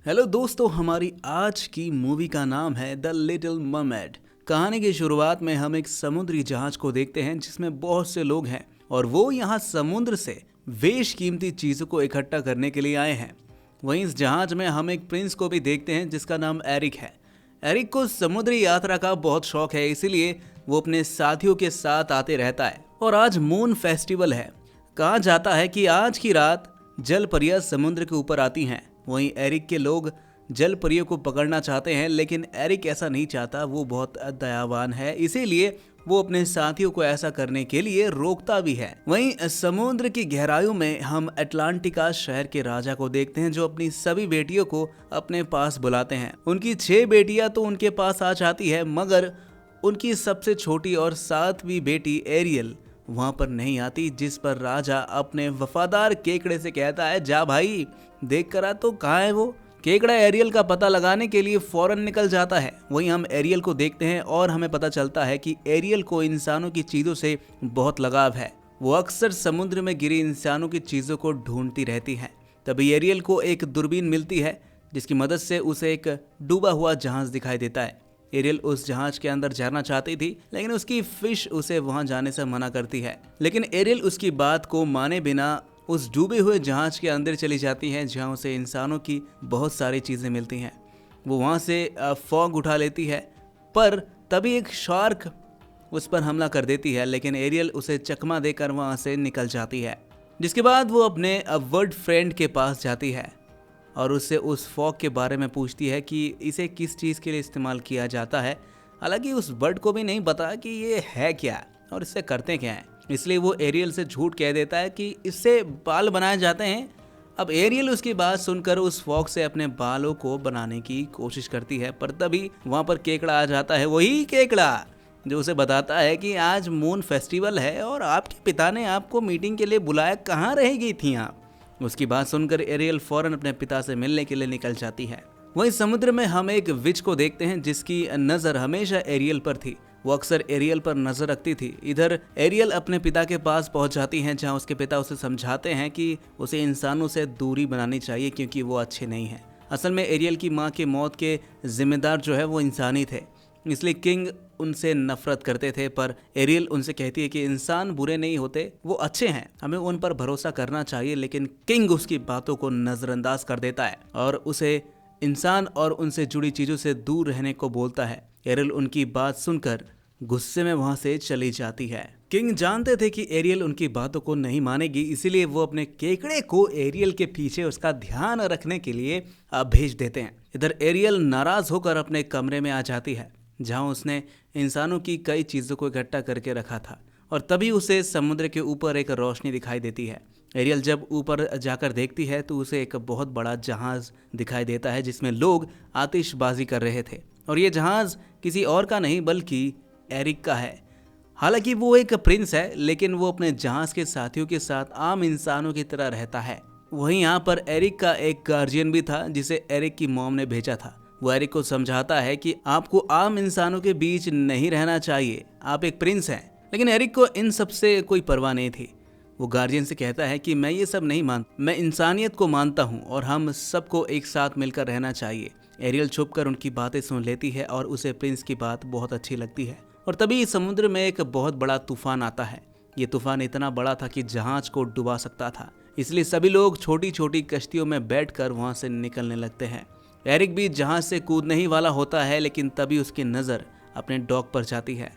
Hello दोस्तों, हमारी आज की मूवी का नाम है द लिटिल मरमेड। कहानी की शुरुआत में हम एक समुद्री जहाज को देखते हैं जिसमें बहुत से लोग हैं और वो यहाँ समुद्र से बेशकीमती चीजों को इकट्ठा करने के लिए आए हैं। वहीं इस जहाज में हम एक प्रिंस को भी देखते हैं जिसका नाम एरिक है। एरिक को समुद्री यात्रा का बहुत शौक है, इसीलिए वो अपने साथियों के साथ आते रहता है। और आज मून फेस्टिवल है। कहा जाता है कि आज की रात जल परियां समुद्र के ऊपर आती हैं। वहीं एरिक के लोग जल परियों को पकड़ना चाहते हैं, लेकिन एरिक ऐसा नहीं चाहता। वो बहुत दयावान है, इसीलिए वो अपने साथियों को ऐसा करने के लिए रोकता भी है। वहीं समुद्र की गहराइयों में हम अटलांटिका शहर के राजा को देखते हैं जो अपनी सभी बेटियों को अपने पास बुलाते हैं। उनकी 6 बेटियां तो उनके पास आ जाती है, मगर उनकी सबसे छोटी और 7वीं बेटी एरियल वहां पर नहीं आती, जिस पर राजा अपने वफादार केकड़े से कहता है, जा भाई देख कर आ तो कहाँ है वो। केकड़ा एरियल का पता लगाने के लिए फौरन निकल जाता है। वहीं हम एरियल को देखते हैं और हमें पता चलता है कि एरियल को इंसानों की चीजों से बहुत लगाव है। वो अक्सर समुद्र में गिरी इंसानों की चीजों को ढूंढती रहती है। तभी एरियल को एक दूरबीन मिलती है जिसकी मदद से उसे एक डूबा हुआ जहाज दिखाई देता है। एरियल उस जहाज के अंदर जाना चाहती थी, लेकिन उसकी फिश उसे वहां जाने से मना करती है। लेकिन एरियल उसकी बात को माने बिना उस डूबे हुए जहाज के अंदर चली जाती है, जहां उसे इंसानों की बहुत सारी चीजें मिलती हैं। वो वहां से फॉग उठा लेती है, पर तभी एक शार्क उस पर हमला कर देती है, लेकिन एरियल उसे चकमा देकर वहां से निकल जाती है। जिसके बाद वो अपने वर्ड फ्रेंड के पास जाती है और उससे उस फॉग के बारे में पूछती है कि इसे किस चीज़ के लिए इस्तेमाल किया जाता है। हालांकि उस बर्ड को भी नहीं पता कि ये है क्या और इससे करते क्या हैं, इसलिए वो एरियल से झूठ कह देता है कि इससे बाल बनाए जाते हैं। अब एरियल उसकी बात सुनकर उस फॉग से अपने बालों को बनाने की कोशिश करती है, पर तभी वहाँ पर केकड़ा आ जाता है। वही केकड़ा जो उसे बताता है कि आज मून फेस्टिवल है और आपके पिता ने आपको मीटिंग के लिए बुलाया, कहाँ रह गई थी आप। उसकी बात सुनकर एरियल फौरन अपने पिता से मिलने के लिए निकल जाती है। वहीं समुद्र में हम एक विच को देखते हैं जिसकी नजर हमेशा एरियल पर थी। वो अक्सर एरियल पर नजर रखती थी। इधर एरियल अपने पिता के पास पहुंच जाती हैं, जहां उसके पिता उसे समझाते हैं कि उसे इंसानों से दूरी बनानी चाहिए क्योंकि वो अच्छे नहीं हैं। असल में एरियल की माँ के मौत के जिम्मेदार जो है वो इंसान ही थे, इसलिए किंग उनसे नफरत करते थे। पर एरियल उनसे कहती है कि इंसान बुरे नहीं होते, वो अच्छे हैं, हमें उन पर भरोसा करना चाहिए। लेकिन किंग उसकी बातों को नजरअंदाज कर देता है और उसे इंसान और उनसे जुड़ी चीजों से दूर रहने को बोलता है। एरियल उनकी बात सुनकर गुस्से में वहां से चली जाती है। किंग जानते थे कि एरियल उनकी बातों को नहीं मानेगी, इसीलिए वो अपने केकड़े को एरियल के पीछे उसका ध्यान रखने के लिए भेज देते हैं। इधर एरियल नाराज होकर अपने कमरे में आ जाती है जहां उसने इंसानों की कई चीज़ों को इकट्ठा करके रखा था, और तभी उसे समुद्र के ऊपर एक रोशनी दिखाई देती है। एरियल जब ऊपर जाकर देखती है तो उसे एक बहुत बड़ा जहाज दिखाई देता है जिसमें लोग आतिशबाजी कर रहे थे, और ये जहाज किसी और का नहीं बल्कि एरिक का है। हालांकि वो एक प्रिंस है, लेकिन वो अपने जहाज के साथियों के साथ आम इंसानों की तरह रहता है। वहीं यहाँ पर एरिक का एक गार्जियन भी था जिसे एरिक की मॉम ने भेजा था। वो एरिक को समझाता है कि आपको आम इंसानों के बीच नहीं रहना चाहिए, आप एक प्रिंस हैं। लेकिन एरिक को इन सब से कोई परवाह नहीं थी। वो गार्जियन से कहता है कि मैं ये सब नहीं मानता, मैं इंसानियत को मानता हूँ और हम सबको एक साथ मिलकर रहना चाहिए। एरियल छुपकर उनकी बातें सुन लेती है और उसे प्रिंस की बात बहुत अच्छी लगती है। और तभी समुद्र में एक बहुत बड़ा तूफान आता है। ये तूफान इतना बड़ा था कि जहाज को डुबा सकता था, इसलिए सभी लोग छोटी छोटी कश्तियों में बैठकर वहां से निकलने लगते हैं। एरिक भी जहाज से कूदने ही वाला होता है, लेकिन तभी उसकी नज़र अपने डॉग पर जाती है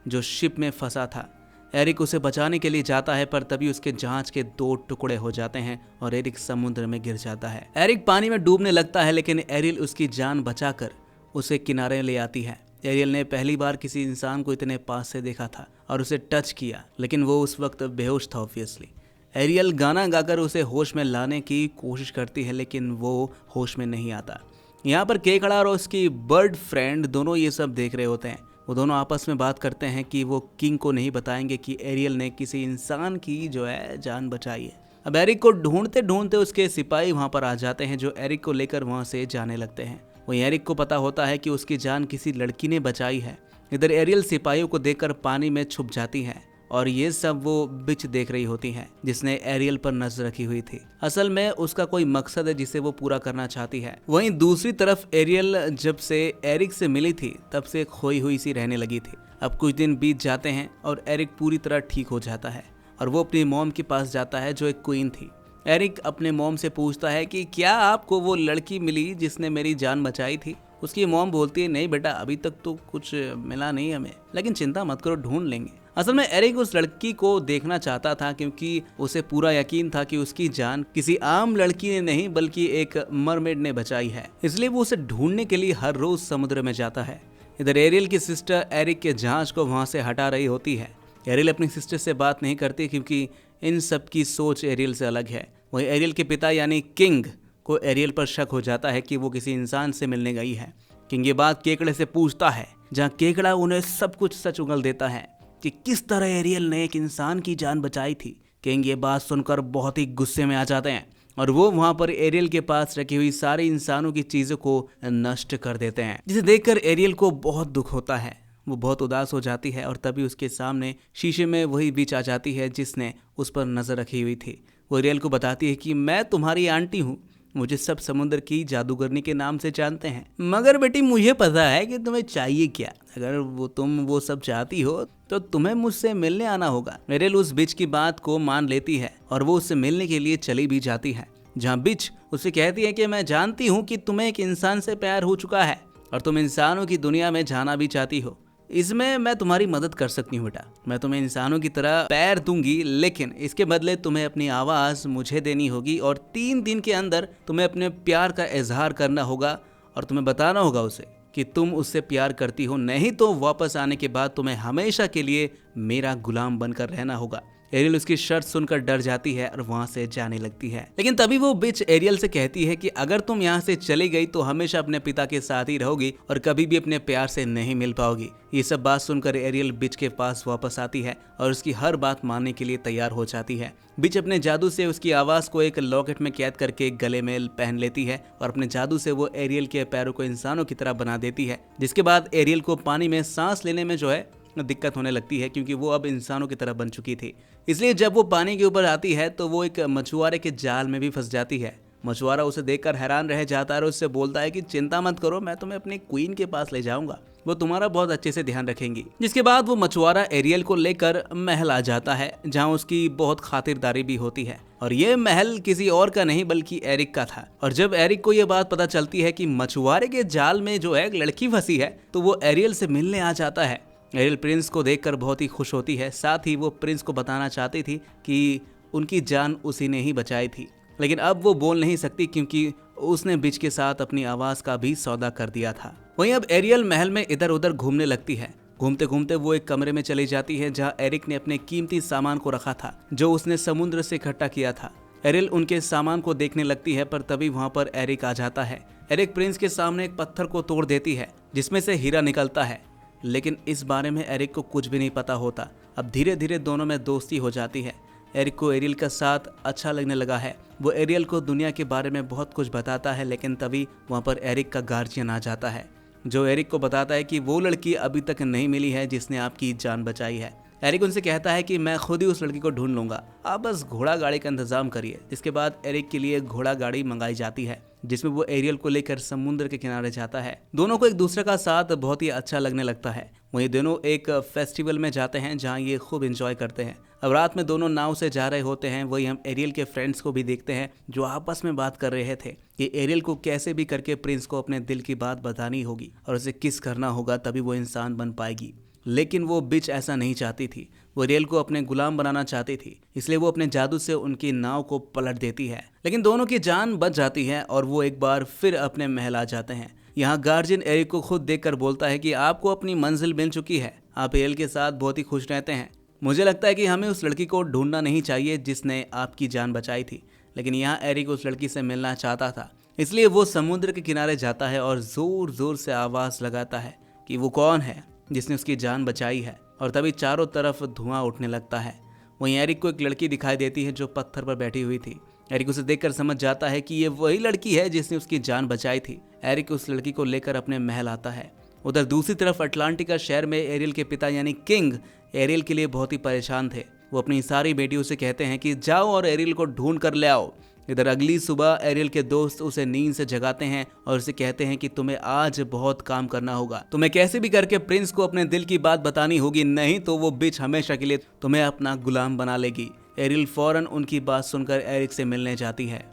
जो शिप में फंसा था। एरिक उसे बचाने के लिए जाता है, पर तभी उसके जहाज के 2 टुकड़े हो जाते हैं और एरिक समुद्र में गिर जाता है। एरिक पानी में डूबने लगता है, लेकिन एरियल उसकी जान बचाकर उसे किनारे ले आती है। एरियल ने पहली बार किसी इंसान को इतने पास से देखा था और उसे टच किया, लेकिन वो उस वक्त बेहोश था ऑब्वियसली। एरियल गाना गाकर उसे होश में लाने की कोशिश करती है, लेकिन वो होश में नहीं आता। यहाँ पर केकड़ा और उसकी बर्ड फ्रेंड दोनों ये सब देख रहे होते हैं। वो दोनों आपस में बात करते हैं कि वो किंग को नहीं बताएंगे कि एरियल ने किसी इंसान की जो है जान बचाई है। अब एरिक को ढूंढते ढूंढते उसके सिपाही वहाँ पर आ जाते हैं जो एरिक को लेकर वहाँ से जाने लगते हैं। वहीं एरिक को पता होता है कि उसकी जान किसी लड़की ने बचाई है। इधर एरियल सिपाहियों को देखकर पानी में छुप जाती है और ये सब वो बिच देख रही होती हैं जिसने एरियल पर नजर रखी हुई थी। असल में उसका कोई मकसद है जिसे वो पूरा करना चाहती है। वहीं दूसरी तरफ एरियल जब से एरिक से मिली थी तब से खोई हुई सी रहने लगी थी। अब कुछ दिन बीत जाते हैं और एरिक पूरी तरह ठीक हो जाता है और वो अपनी मॉम के पास जाता है जो एक क्वीन थी। एरिक अपने मॉम से पूछता है कि क्या आपको वो लड़की मिली जिसने मेरी जान बचाई थी। उसकी मॉम बोलती है नहीं बेटा, अभी तक तो कुछ मिला नहीं हमें, लेकिन चिंता मत करो, ढूंढ लेंगे। असल में एरिक उस लड़की को देखना चाहता था क्योंकि उसे पूरा यकीन था कि उसकी जान किसी आम लड़की ने नहीं बल्कि एक मरमेड ने बचाई है, इसलिए वो उसे ढूंढने के लिए हर रोज समुद्र में जाता है। इधर एरियल की सिस्टर एरिक के जहाज को वहां से हटा रही होती है। एरियल अपनी सिस्टर से बात नहीं करती क्योंकि इन सब की सोच एरियल से अलग है। वहीं एरियल के पिता यानी किंग को एरियल पर शक हो जाता है कि वो किसी इंसान से मिलने गई है। किंग ये बात केकड़े से पूछता है, जहाँ केकड़ा उन्हें सब कुछ सच उगल देता है कि किस तरह एरियल ने एक इंसान की जान बचाई थी। किंग ये बात सुनकर बहुत ही गुस्से में आ जाते हैं और वो वहां पर एरियल के पास रखी हुई सारी इंसानों की चीजों को नष्ट कर देते हैं, जिसे देखकर एरियल को बहुत दुख होता है। वो बहुत उदास हो जाती है और तभी उसके सामने शीशे में वही बीच आ जाती है जिसने उस पर नजर रखी हुई थी। वो एरियल को बताती है कि मैं तुम्हारी आंटी हूँ, मुझे सब समुद्र की जादूगरनी के नाम से जानते हैं, मगर बेटी मुझे पता है कि तुम्हें चाहिए क्या। अगर तुम वो सब चाहती हो तो तुम्हें मुझसे मिलने आना होगा। एरियल उस बिच की बात को मान लेती है और वो उससे मिलने के लिए चली भी जाती है, जहाँ बिच उससे कहती है कि मैं जानती हूँ कि तुम्हें एक इंसान से प्यार हो चुका है और तुम इंसानों की दुनिया में जाना भी चाहती हो। इसमें मैं तुम्हारी मदद कर सकती हूँ बेटा, मैं तुम्हें इंसानों की तरह पैर दूंगी, लेकिन इसके बदले तुम्हें अपनी आवाज़ मुझे देनी होगी और 3 दिन के अंदर तुम्हें अपने प्यार का इजहार करना होगा और तुम्हें बताना होगा उसे कि तुम उससे प्यार करती हो, नहीं तो वापस आने के बाद तुम्हें हमेशा के लिए मेरा गुलाम बनकर रहना होगा। एरियल उसकी शर्त सुनकर डर जाती है और वहां से जाने लगती है, लेकिन तभी वो बिच एरियल से कहती है कि अगर तुम यहाँ से चली गई तो हमेशा अपने पिता के साथ ही रहोगी और कभी भी अपने प्यार से नहीं मिल पाओगी। ये सब बात सुनकर एरियल बिच के पास वापस आती है और उसकी हर बात मानने के लिए तैयार हो जाती है। बिच अपने जादू से उसकी आवाज को एक लॉकेट में कैद करके गले में पहन लेती है और अपने जादू से वो एरियल के पैरों को इंसानों की तरह बना देती है, जिसके बाद एरियल को पानी में सांस लेने में जो है दिक्कत होने लगती है क्योंकि वो अब इंसानों की तरह बन चुकी थी। इसलिए जब वो पानी के ऊपर आती है तो वो एक मछुआरे के जाल में भी फंस जाती है। मछुआरा उसे देखकर हैरान रह जाता है और उससे बोलता है कि चिंता मत करो, मैं तुम्हें अपनी क्वीन के पास ले जाऊंगा, वो तुम्हारा बहुत अच्छे से ध्यान रखेंगी। जिसके बाद वो मछुआरा एरियल को लेकर महल आ जाता है जहाँ उसकी बहुत खातिरदारी भी होती है और ये महल किसी और का नहीं बल्कि एरिक का था। और जब एरिक को ये बात पता चलती है कि मछुआरे के जाल में जो है एक लड़की फंसी है तो वो एरियल से मिलने आ जाता है। एरियल प्रिंस को देखकर बहुत ही खुश होती है, साथ ही वो प्रिंस को बताना चाहती थी कि उनकी जान उसी ने ही बचाई थी, लेकिन अब वो बोल नहीं सकती क्योंकि उसने बिच के साथ अपनी आवाज का भी सौदा कर दिया था। वहीं अब एरियल महल में इधर उधर घूमने लगती है। घूमते घूमते वो एक कमरे में चली जाती है जहाँ एरिक ने अपने कीमती सामान को रखा था जो उसने समुद्र से इकट्ठा किया था। एरियल उनके सामान को देखने लगती है पर तभी वहाँ पर एरिक आ जाता है। एरिक प्रिंस के सामने एक पत्थर को तोड़ देती है जिसमें से हीरा निकलता है, लेकिन इस बारे में एरिक को कुछ भी नहीं पता होता। अब धीरे धीरे दोनों में दोस्ती हो जाती है। एरिक को एरियल का साथ अच्छा लगने लगा है। वो एरियल को दुनिया के बारे में बहुत कुछ बताता है, लेकिन तभी वहाँ पर एरिक का गार्जियन आ जाता है जो एरिक को बताता है कि वो लड़की अभी तक नहीं मिली है जिसने आपकी जान बचाई है। एरिक उनसे कहता है कि मैं खुद ही उस लड़की को ढूंढ लूंगा, आप बस घोड़ा गाड़ी का इंतजाम करिए। इसके बाद एरिक के लिए घोड़ा गाड़ी मंगाई जाती है जिसमें वो एरियल को लेकर समुद्र के किनारे जाता है। दोनों को एक दूसरे का साथ बहुत ही अच्छा लगने लगता है। वहीं दोनों एक फेस्टिवल में जाते हैं जहां ये खूब एंजॉय करते हैं। अब रात में दोनों नाव से जा रहे होते हैं। वही हम एरियल के फ्रेंड्स को भी देखते हैं जो आपस में बात कर रहे थे कि एरियल को कैसे भी करके प्रिंस को अपने दिल की बात बतानी होगी और उसे किस करना होगा, तभी वो इंसान बन पाएगी। लेकिन वो बिच ऐसा नहीं चाहती थी, वो एरियल को अपने गुलाम बनाना चाहती थी, इसलिए वो अपने जादू से उनकी नाव को पलट देती है। लेकिन दोनों की जान बच जाती है और वो एक बार फिर अपने महल आ जाते हैं। यहाँ गार्जियन एरिक को खुद देखकर बोलता है कि आपको अपनी मंजिल मिल चुकी है, आप एरियल के साथ बहुत ही खुश रहते हैं। मुझे लगता है कि हमें उस लड़की को ढूंढना नहीं चाहिए जिसने आपकी जान बचाई थी। लेकिन यहाँ एरिक उस लड़की से मिलना चाहता था, इसलिए वो समुद्र के किनारे जाता है और जोर जोर से आवाज लगाता है कि वो कौन है जिसने उसकी जान बचाई है। और तभी चारों तरफ धुआं उठने लगता है। वहीं एरिक को एक लड़की दिखाई देती है जो पत्थर पर बैठी हुई थी। एरिक उसे देखकर समझ जाता है कि ये वही लड़की है जिसने उसकी जान बचाई थी। एरिक उस लड़की को लेकर अपने महल आता है। उधर दूसरी तरफ अटलांटिका शहर में एरियल के पिता यानी किंग एरियल के लिए बहुत ही परेशान थे। वो अपनी सारी बेटियों से कहते हैं कि जाओ और एरियल को ढूंढ कर ले आओ। इधर अगली सुबह एरियल के दोस्त उसे नींद से जगाते हैं और उसे कहते हैं कि तुम्हें आज बहुत काम करना होगा, तुम्हें कैसे भी करके प्रिंस को अपने दिल की बात बतानी होगी, नहीं तो वो बिच हमेशा के लिए तुम्हें अपना गुलाम बना लेगी। एरियल फौरन उनकी बात सुनकर एरिक से मिलने जाती है,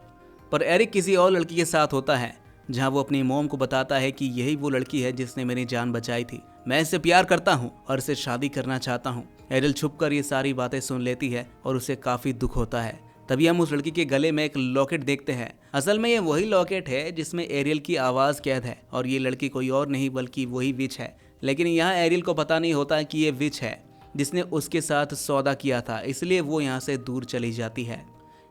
पर एरिक किसी और लड़की के साथ होता है, जहां वो अपनी मॉम को बताता है कि यही वो लड़की है जिसने मेरी जान बचाई थी, मैं इससे प्यार करता हूँ और इससे शादी करना चाहता हूँ। एरियल छुपकर ये सारी बातें सुन लेती है और उसे काफी दुख होता है। तभी हम उस लड़की के गले में एक लॉकेट देखते हैं। असल में ये वही लॉकेट है जिसमें एरियल की आवाज कैद है और ये लड़की कोई और नहीं बल्कि वही विच है। लेकिन यहाँ एरियल को पता नहीं होता कि ये विच है जिसने उसके साथ सौदा किया था, इसलिए वो यहाँ से दूर चली जाती है।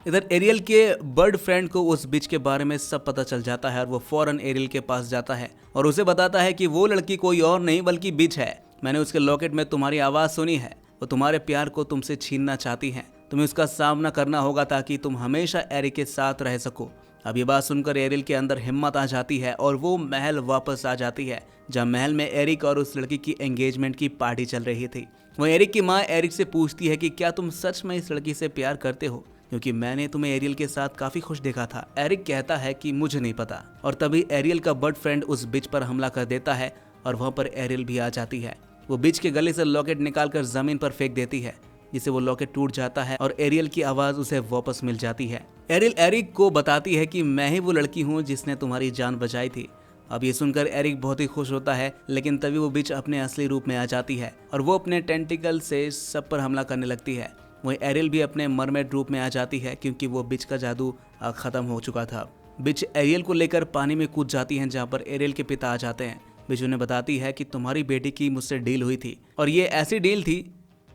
इधर एरियल के बर्ड फ्रेंड को उस बिच के बारे में सब पता चल जाता है और वो फौरन एरियल के पास जाता है और उसे बताता है कि वो लड़की कोई और नहीं बल्कि बिच है। मैंने उसके लॉकेट में तुम्हारी आवाज़ सुनी है, वो तुम्हारे प्यार को तुमसे छीनना चाहती है, तुम्हें उसका सामना करना होगा ताकि तुम हमेशा एरिक के साथ रह सको। अब ये बात सुनकर एरियल के अंदर हिम्मत आ जाती है और वो महल वापस आ जाती है, जहाँ महल में एरिक और उस लड़की की एंगेजमेंट की पार्टी चल रही थी। वहीं एरिक की माँ एरिक से पूछती है कि क्या तुम सच में इस लड़की से प्यार करते हो, क्योंकि मैंने तुम्हें एरियल के साथ काफी खुश देखा था। एरिक कहता है कि मुझे नहीं पता, और तभी एरियल का बर्ड फ्रेंड उस बिच पर हमला कर देता है और वहां पर एरियल भी आ जाती है। वो बिच के गले से लॉकेट निकालकर जमीन पर फेंक देती है, जिससे वो लॉकेट टूट जाता है और एरियल की आवाज उसे वापस मिल जाती है। एरियल एरिक को बताती है कि मैं ही वो लड़की हूँ जिसने तुम्हारी जान बचाई थी। अब ये सुनकर एरिक बहुत ही खुश होता है, लेकिन तभी वो बिच अपने असली रूप में आ जाती है और वो अपने टेंटिकल से सब पर हमला करने लगती है। वहीं एरियल भी अपने मरमेड रूप में आ जाती है, क्योंकि वो बिच का जादू खत्म हो चुका था। बिच एरियल को लेकर पानी में कूद जाती हैं, जहाँ पर एरियल के पिता आ जाते हैं। बिच उन्हें बताती है कि तुम्हारी बेटी की मुझसे डील हुई थी और ये ऐसी डील थी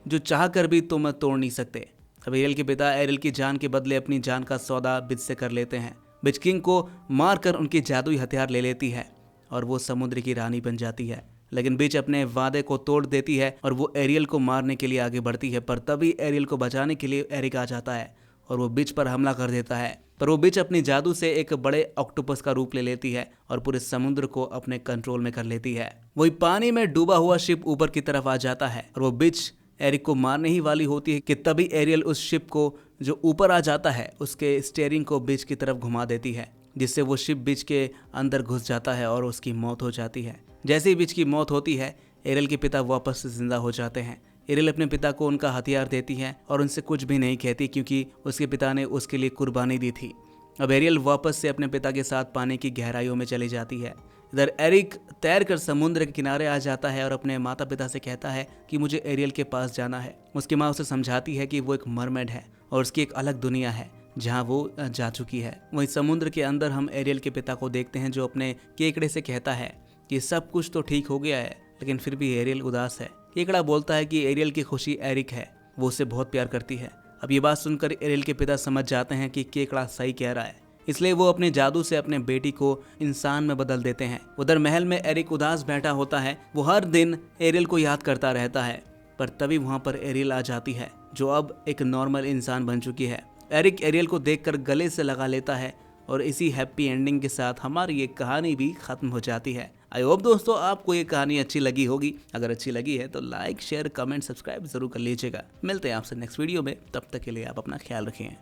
जो चाह कर भी तुम तोड़ नहीं सकते। अब एरियल के पिता एरियल की जान के बदले अपनी जान का सौदा बिच से कर लेते हैं। बिच किंग को मारकर उनकी जादुई हथियार ले लेती है और वो समुद्र की रानी बन जाती है। लेकिन बिच अपने वादे को तोड़ देती है और वो एरियल को मारने के लिए आगे बढ़ती है, पर तभी एरियल को बचाने के लिए एरिक आ जाता है और वो बिच पर हमला कर देता है। पर वो बिच अपनी जादू से एक बड़े ऑक्टोपस का रूप ले लेती है और पूरे समुद्र को अपने कंट्रोल में कर लेती है। वही पानी में डूबा हुआ शिप ऊपर की तरफ आ जाता है और वो बिच एरिक को मारने ही वाली होती है कि तभी एरियल उस शिप को जो ऊपर आ जाता है उसके स्टीयरिंग को बिच की तरफ घुमा देती है, जिससे वो शिप बिच के अंदर घुस जाता है और उसकी मौत हो जाती है। जैसे ही बिच की मौत होती है, एरियल के पिता वापस से जिंदा हो जाते हैं। एरियल अपने पिता को उनका हथियार देती है और उनसे कुछ भी नहीं कहती, क्योंकि उसके पिता ने उसके लिए कुर्बानी दी थी। अब एरियल वापस से अपने पिता के साथ पानी की गहराइयों में चली जाती है। इधर एरिक तैरकर समुद्र के किनारे आ जाता है और अपने माता पिता से कहता है कि मुझे एरियल के पास जाना है। उसकी माँ उसे समझाती है कि वो एक मरमेड है और उसकी एक अलग दुनिया है जहाँ वो जा चुकी है। वहीं समुद्र के अंदर हम एरियल के पिता को देखते हैं, जो अपने केकड़े से कहता है कि सब कुछ तो ठीक हो गया है, लेकिन फिर भी एरियल उदास है। केकड़ा बोलता है कि एरियल की खुशी एरिक है, वो उसे बहुत प्यार करती है। अब ये बात सुनकर एरियल के पिता समझ जाते हैं कि केकड़ा सही कह रहा है, इसलिए वो अपने जादू से अपने बेटी को इंसान में बदल देते हैं। उधर महल में एरिक उदास बैठा होता है, वो हर दिन एरियल को याद करता रहता है, पर तभी वहाँ पर एरियल आ जाती है, जो अब एक नॉर्मल इंसान बन चुकी है। एरिक एरियल को देखकर गले से लगा लेता है और इसी हैप्पी एंडिंग के साथ हमारी ये कहानी भी खत्म हो जाती है। आई होप दोस्तों आपको ये कहानी अच्छी लगी होगी। अगर अच्छी लगी है तो लाइक शेयर कमेंट सब्सक्राइब जरूर कर लीजिएगा। मिलते हैं आपसे नेक्स्ट वीडियो में, तब तक के लिए आप अपना ख्याल रखें।